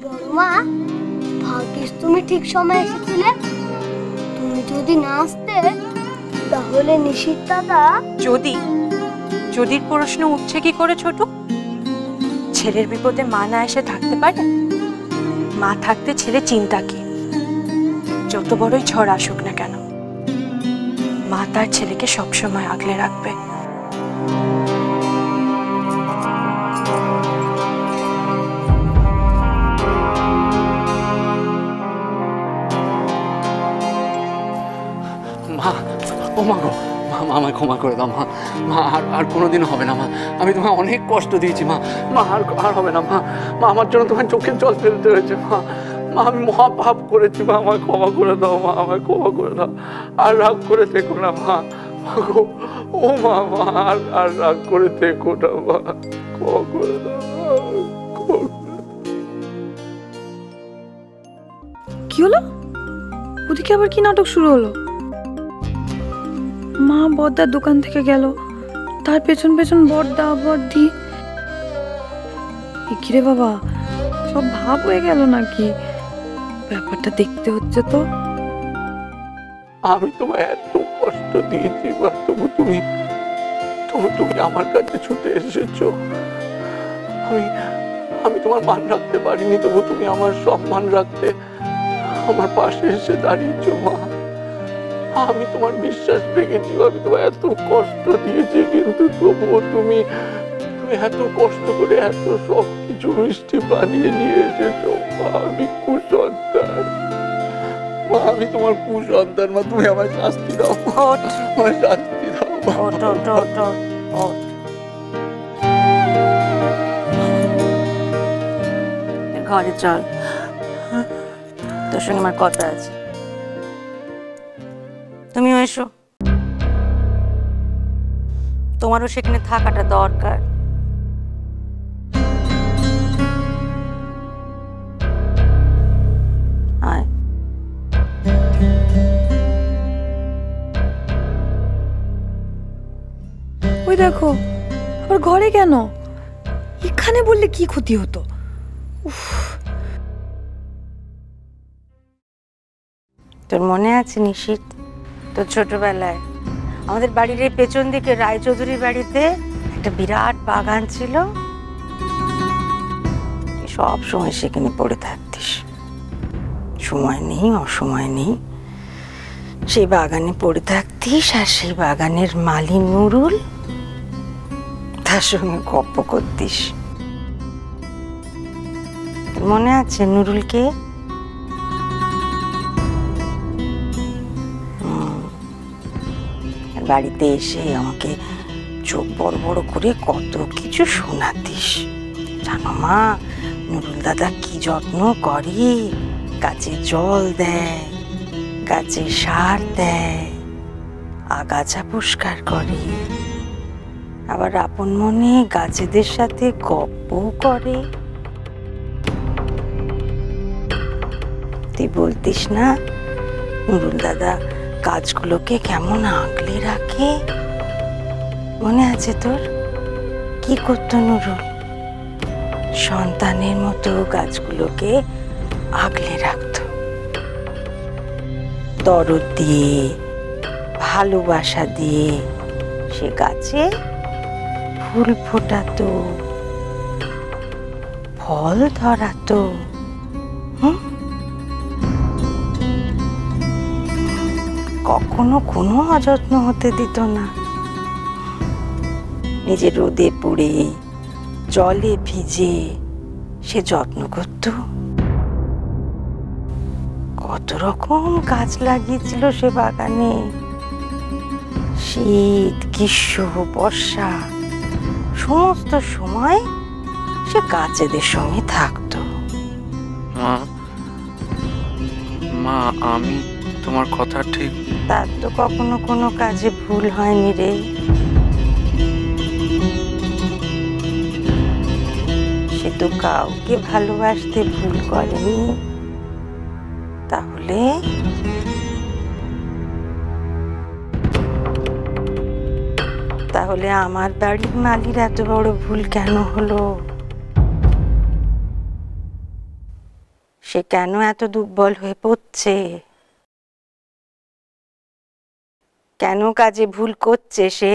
বড় মা, ভাগ্যিস তুমি ঠিক সময় এসেছিলে। তুমি যদি না আসতে তাহলে নিশিত দাদা। যদির প্রশ্ন উঠছে কি করে ছোট? ছেলের বিপদে মা না এসে থাকতে পারে? মা থাকতে ছেলে চিন্তা কি? যত বড়ই ঝড় আসুক না কেন, মা তার ছেলেকে সবসময় আগলে রাখবে। মা, ও মা গো, মা আমায় ক্ষমা করে দাও মা। মা আর কোনোদিন হবে না মা। আমি তোমায় অনেক কষ্ট দিয়েছি মা। মা আর হবে না মা। মা আমার জন্য তোমার চোখের জল ফেলতে হয়েছে মা। মা আমি মহা পাপ করেছি মা। আমায় ক্ষমা করে দাও মা। আমায় ক্ষমা করে দাও। আর রাগ করে থেকো না মা। গো ও মা, মা আর রাগ করে থেকো না মা। ক্ষমা করে দাও। কি হলো? ওদিকে আবার কি নাটক শুরু হলো? মা বড়দার দোকান থেকে গেল, তার পেছন পেছন বড়দা বড়দি। কিরে বাবা, সব ভাব হয়ে গেল নাকি? ব্যাপারটা দেখতে হচ্ছে তো। আমি তোমায় এত কষ্ট দিয়েছি বা তবু তুমি আমার কাছে ছুটে এসেছো। আমি তোমার মান রাখতে পারিনি, তবু তুমি আমার সম্মান রাখতে আমার পাশে এসে দাঁড়িয়েছো মা। আমি তোমার বিশ্বাস রেখেছি, আমি তোমায় এত কষ্ট দিয়েছি, কিন্তু তবুও তুমি এত কষ্ট করে এত সবকিছু মিষ্টি বানিয়ে নিয়ে এসেছো মা। আমি কুসন্তান মা, আমি তোমার কুসন্তান মা। তুমি আমায় শাস্তি দাও, আমায় শাস্তি দাও। ঘরে চল, তোর সঙ্গে আমার কথা আছে। তুমিও এসো, তোমারও সেখানে থাকাটা দরকার। আয়। ওই দেখো, আবার ঘরে কেন? এখানে বললে কি ক্ষতি হতো? তোর মনে আছে নিশিত, তোর ছোটবেলায় আমাদের বাড়ির এই পেছন দিকে রায়চৌধুরীর বাড়িতে একটা বিরাট বাগান ছিল? সব সময় সেখানে পড়ে থাকতিস, সময় নেই অসময় নেই, সেই বাগানে পড়ে থাকতিস। আর সেই বাগানের মালি নুরুল, তার সঙ্গে গপ্প করতিস। মনে আছে নুরুলকে? বাড়িতে এসে আমাকে চোখ বড় বড় করে কত কিছু শোনাতিস। জানো মা, নুরুল দাদা কি যত্ন করে, গাছে জল দেয়, গাছে সার দেয়, আগাছা পরিষ্কার করে, আবার আপন মনে গাছেদের সাথে গপ্পও করে। তুই বলতিস না নুরুল দাদা গাছগুলোকে কেমন আগলে রাখে? মনে আছে তোর? কি করতো নুরুল? সন্তানের মতো গাছগুলোকে আগলে রাখত, দরদ দিয়ে, ভালোবাসা দিয়ে সে গাছে ফুল ফোটাতো, ফল ধরাতো। কখনো কোনো অযত্ন হতে দিত না। নিজে রোদে পুড়ে জলে ভিজে সে যত্ন করত। কত রকম গাছ লাগিয়েছিল সে বাগানে। শীত, গ্রীষ্ম, বর্ষা, সমস্ত সময় সে গাছেদের সঙ্গে থাকতো। মা, আমি তোমার কথা ঠিক। তার তো কখনো কোনো কাজে ভুল হয়নি রে। সে তো কাউকে ভালোবাসতে ভুল করেনি। তাহলে আমার বাড়ির মালির এত বড় ভুল কেন হলো? সে কেন এত দুর্বল হয়ে পড়ছে? কেন কাজে ভুল করছে সে?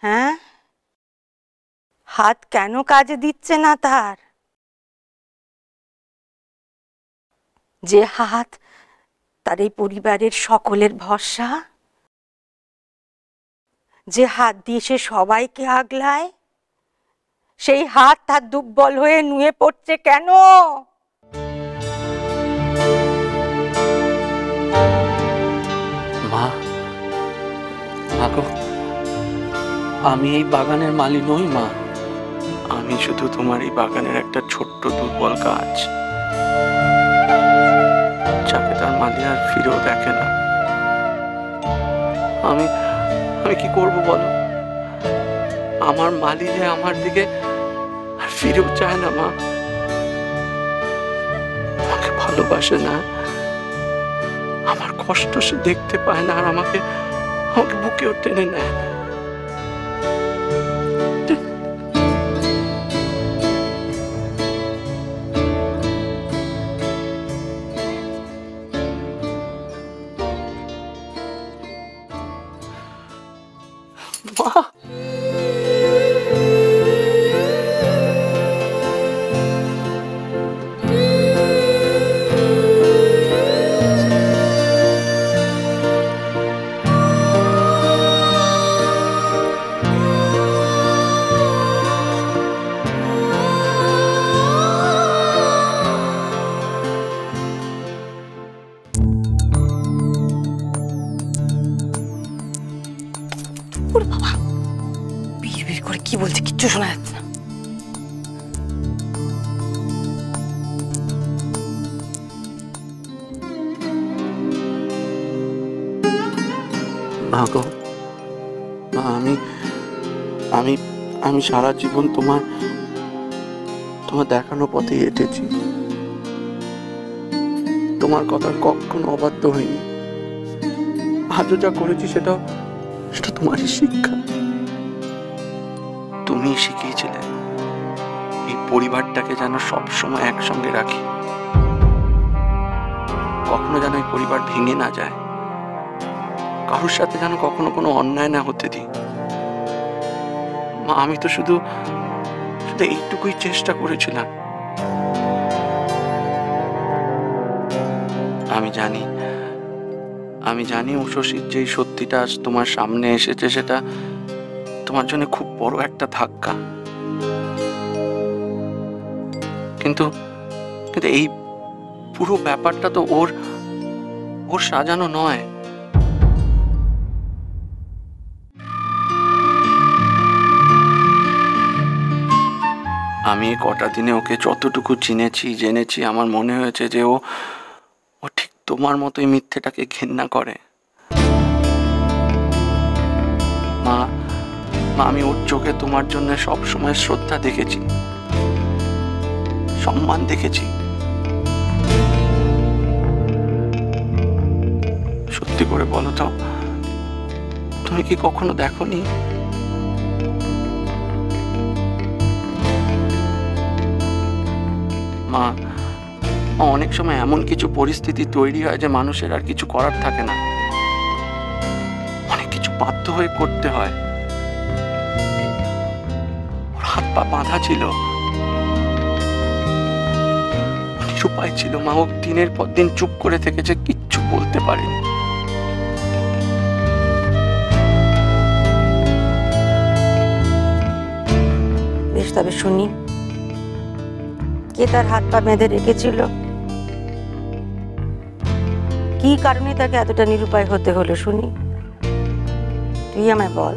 হ্যাঁ, হাত কেন কাজে দিচ্ছে না তার? যে হাত তার এই পরিবারের সকলের ভরসা, যে হাত দিয়ে সে সবাইকে আগলায়, সেই হাত তার দুর্বল হয়ে নুয়ে পড়ছে কেন? মা, আমি এই বাগানের মালি নই মা। আমি শুধু তোমার এই বাগানের একটা ছোট্ট দুর্বল গাছ, যাকে তার মালি আর ফিরেও দেখে না। আমি কি করব বলো? আমার মালি যে আমার দিকে আর ফিরেও চায় না মা, আমাকে ভালোবাসে না, আমার কষ্ট সে দেখতে পায় না, আর আমাকে বুকেও টেনে নেয় না। মা, বিড়বিড় করে কি বলছে কিচ্ছু শোনা যাচ্ছে না। মা গো, মা, আমি সারা জীবন তোমার দেখানো পথে হেঁটেছি। তোমার কথা কখনো অবাধ্য হয়নি। আজও যা করেছি সেটা তোমারই শিক্ষা। তুমি শিখিয়েছিলে এই পরিবারটাকে যেন সবসময় একসঙ্গে রাখি, কখনো যেন এই পরিবার ভেঙে না যায়, কারোর সাথে যেন কখনো কোনো অন্যায় না হতে দিই। মা, আমি তো শুধু এইটুকুই চেষ্টা করেছিলাম। আমি জানি উষসীর যেই সত্যিটা আজ তোমার সামনে এসেছে সেটা তোমার জন্য খুব বড় একটা ধাক্কা, কিন্তু এই পুরো ব্যাপারটা তো ওর সাজানো নয়। আমি কটা দিনে ওকে যতটুকু জেনেছি আমার মনে হয়েছে যে ও ঠিক তোমার মতোই মিথ্যেটাকে ঘেন্না করে। মা, আমি ওর চোখে তোমার জন্য সবসময় শ্রদ্ধা দেখেছি, সম্মান দেখেছি। সত্যি করে বলো তো, তুমি কি কখনো দেখোনি? মা, অনেক সময় এমন কিছু পরিস্থিতি তৈরি হয় যে মানুষের আর কিছু করার থাকে না, অনেক কিছু বাধ্য হয়ে করতে হয়। ওর হাত পা বাঁধা ছিল, নিরুপায় ছিল মা। ও দিনের পর দিন চুপ করে থেকেছে, কিচ্ছু বলতে পারেনি। বেশ, তবে শুনি, কে তার হাত পা বেঁধে রেখেছিল? কি কারণে তাকে এতটা নিরুপায় হতে হলো শুনি, তুই আমায় বল।